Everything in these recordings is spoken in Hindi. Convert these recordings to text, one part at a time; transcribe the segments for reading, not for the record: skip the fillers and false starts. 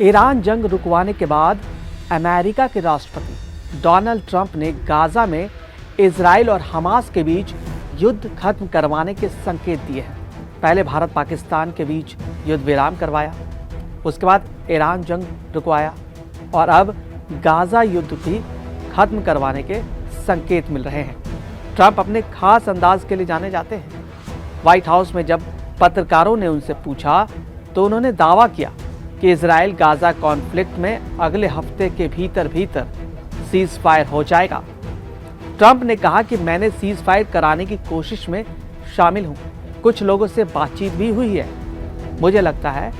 ईरान जंग रुकवाने के बाद अमेरिका के राष्ट्रपति डोनाल्ड ट्रंप ने गाजा में इजराइल और हमास के बीच युद्ध खत्म करवाने के संकेत दिए हैं। पहले भारत पाकिस्तान के बीच युद्ध विराम करवाया, उसके बाद ईरान जंग रुकवाया और अब गाजा युद्ध भी खत्म करवाने के संकेत मिल रहे हैं। ट्रंप अपने खास अंदाज के लिए जाने जाते हैं। व्हाइट हाउस में जब पत्रकारों ने उनसे पूछा तो उन्होंने दावा किया कि इजराइल गाजा कॉन्फ्लिक्ट में अगले हफ्ते के भीतर सीज फायर हो जाएगा। ट्रंप ने कहा कि मैंने सीज फायर कराने की कोशिश में शामिल हूं, कुछ लोगों से बातचीत भी हुई है। मुझे लगता है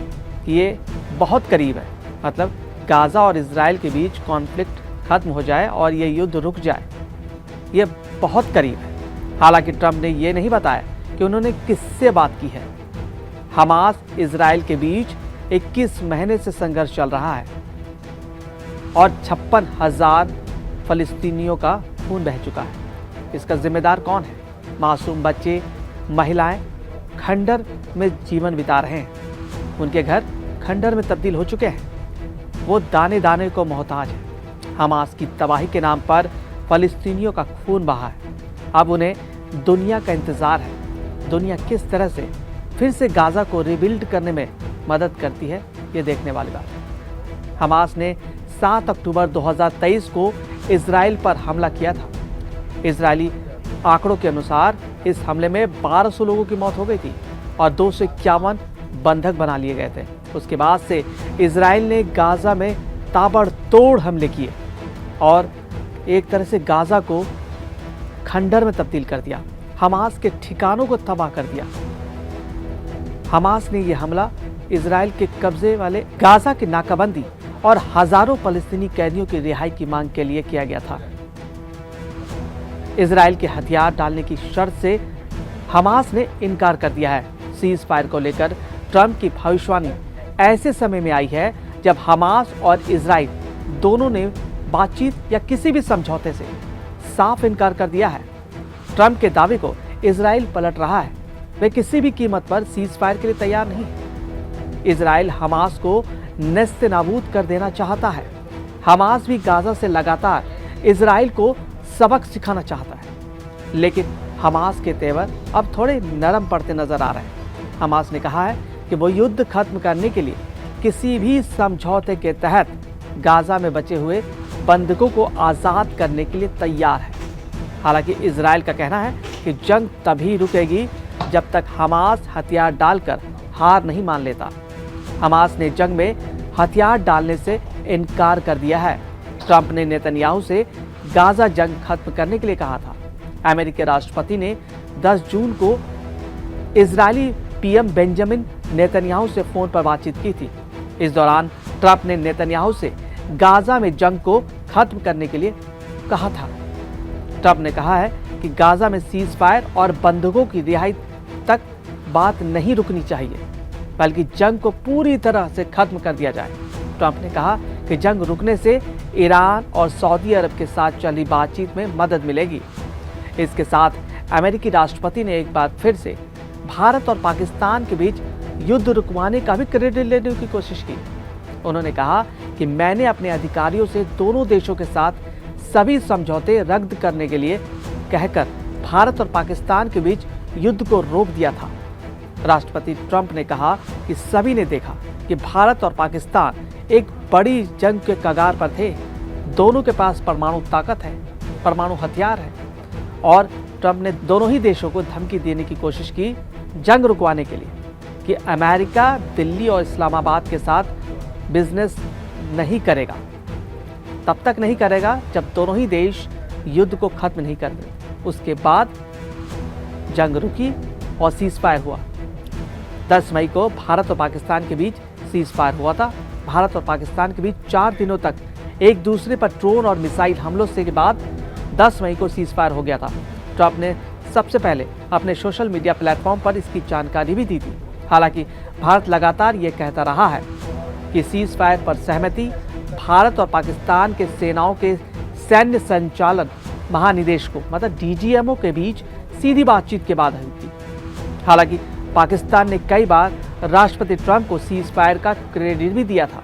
कि ये बहुत करीब है, मतलब गाजा और इजराइल के बीच कॉन्फ्लिक्ट खत्म हो जाए और ये युद्ध रुक जाए, ये बहुत करीब है। हालांकि ट्रंप ने ये नहीं बताया कि उन्होंने किससे बात की है। हमास इजराइल के बीच 21 महीने से संघर्ष चल रहा है और 56,000 फलस्तीनियों का खून बह चुका है। इसका जिम्मेदार कौन है? मासूम बच्चे, महिलाएं खंडर में जीवन बिता रहे हैं। उनके घर खंडर में तब्दील हो चुके हैं। वो दाने दाने को मोहताज है। हमास की तबाही के नाम पर फलस्तीनियों का खून बहा है। अब उन्हें दुनिया का इंतजार है। दुनिया किस तरह से फिर से गाजा को रिबिल्ड करने में मदद करती है, ये देखने वाली बात है। हमास ने 7 अक्टूबर 2023 को इजराइल पर हमला किया था। इजरायली आंकड़ों के अनुसार इस हमले में 1200 लोगों की मौत हो गई थी और 251 बंधक बना लिए गए थे। उसके बाद से इजराइल ने गाजा में ताबड़तोड़ हमले किए और एक तरह से गाजा को खंडर में तब्दील कर दिया। हमास के ठिकानों को तबाह कर दिया। हमास ने यह हमला इजराइल के कब्जे वाले गाजा की नाकाबंदी और हजारों फलस्तीनी कैदियों की रिहाई की मांग के लिए किया गया था। इजराइल के हथियार डालने की शर्त से हमास ने इनकार कर दिया है। सीज फायर को लेकर ट्रंप की भविष्यवाणी ऐसे समय में आई है जब हमास और इजराइल दोनों ने बातचीत या किसी भी समझौते से साफ इनकार कर दिया है। ट्रंप के दावे को इजराइल पलट रहा है। वे किसी भी कीमत पर सीज फायर के लिए तैयार नहीं है। इजराइल हमास को नेस्त नाबूद कर देना चाहता है। हमास भी गाजा से लगातार इजराइल को सबक सिखाना चाहता है, लेकिन हमास के तेवर अब थोड़े नरम पड़ते नजर आ रहे हैं। हमास ने कहा है कि वो युद्ध खत्म करने के लिए किसी भी समझौते के तहत गाजा में बचे हुए बंधकों को आज़ाद करने के लिए तैयार है। हालांकि इजराइल का कहना है कि जंग तभी रुकेगी जब तक हमास हथियार डालकर हार नहीं मान लेता। हमास ने जंग में हथियार डालने से इनकार कर दिया है। ट्रंप ने नेतन्याहू से गाजा जंग खत्म करने के लिए कहा था। अमेरिकी राष्ट्रपति ने 10 जून को इजरायली पीएम बेंजामिन नेतन्याहू से फोन पर बातचीत की थी। इस दौरान ट्रंप ने नेतन्याहू से गाजा में जंग को खत्म करने के लिए कहा था। ट्रंप ने कहा है कि गाजा में सीज फायर और बंधकों की रिहाई तक बात नहीं रुकनी चाहिए, बल्कि जंग को पूरी तरह से खत्म कर दिया जाए। ट्रंप ने कहा कि जंग रुकने से ईरान और सऊदी अरब के साथ चली बातचीत में मदद मिलेगी। इसके साथ अमेरिकी राष्ट्रपति ने एक बार फिर से भारत और पाकिस्तान के बीच युद्ध रुकवाने का भी क्रेडिट लेने की कोशिश की। उन्होंने कहा कि मैंने अपने अधिकारियों से दोनों देशों के साथ सभी समझौते रद्द करने के लिए कहकर भारत और पाकिस्तान के बीच युद्ध को रोक दिया था। राष्ट्रपति ट्रंप ने कहा कि सभी ने देखा कि भारत और पाकिस्तान एक बड़ी जंग के कगार पर थे। दोनों के पास परमाणु ताकत है, परमाणु हथियार है और ट्रंप ने दोनों ही देशों को धमकी देने की कोशिश की जंग रुकवाने के लिए कि अमेरिका दिल्ली और इस्लामाबाद के साथ बिजनेस नहीं करेगा, तब तक नहीं करेगा जब दोनों ही देश युद्ध को खत्म नहीं कर दें। उसके बाद जंग रुकी और सीज फायर हुआ। 10 मई को भारत और पाकिस्तान के बीच सीज फायर हुआ था। भारत और पाकिस्तान के बीच 4 दिनों तक एक दूसरे पर ड्रोन और मिसाइल हमलों से के बाद 10 मई को सीज फायर हो गया था। ट्रंप ने सबसे पहले अपने सोशल मीडिया प्लेटफॉर्म पर इसकी जानकारी भी दी थी। हालांकि भारत लगातार ये कहता रहा है कि सीज फायर पर सहमति भारत और पाकिस्तान के सेनाओं के सैन्य संचालन महानिदेशकों मतलब डीजीएमओ के बीच सीधी बातचीत के बाद हुई थी। हालांकि पाकिस्तान ने कई बार राष्ट्रपति ट्रंप को सीज फायर का क्रेडिट भी दिया था।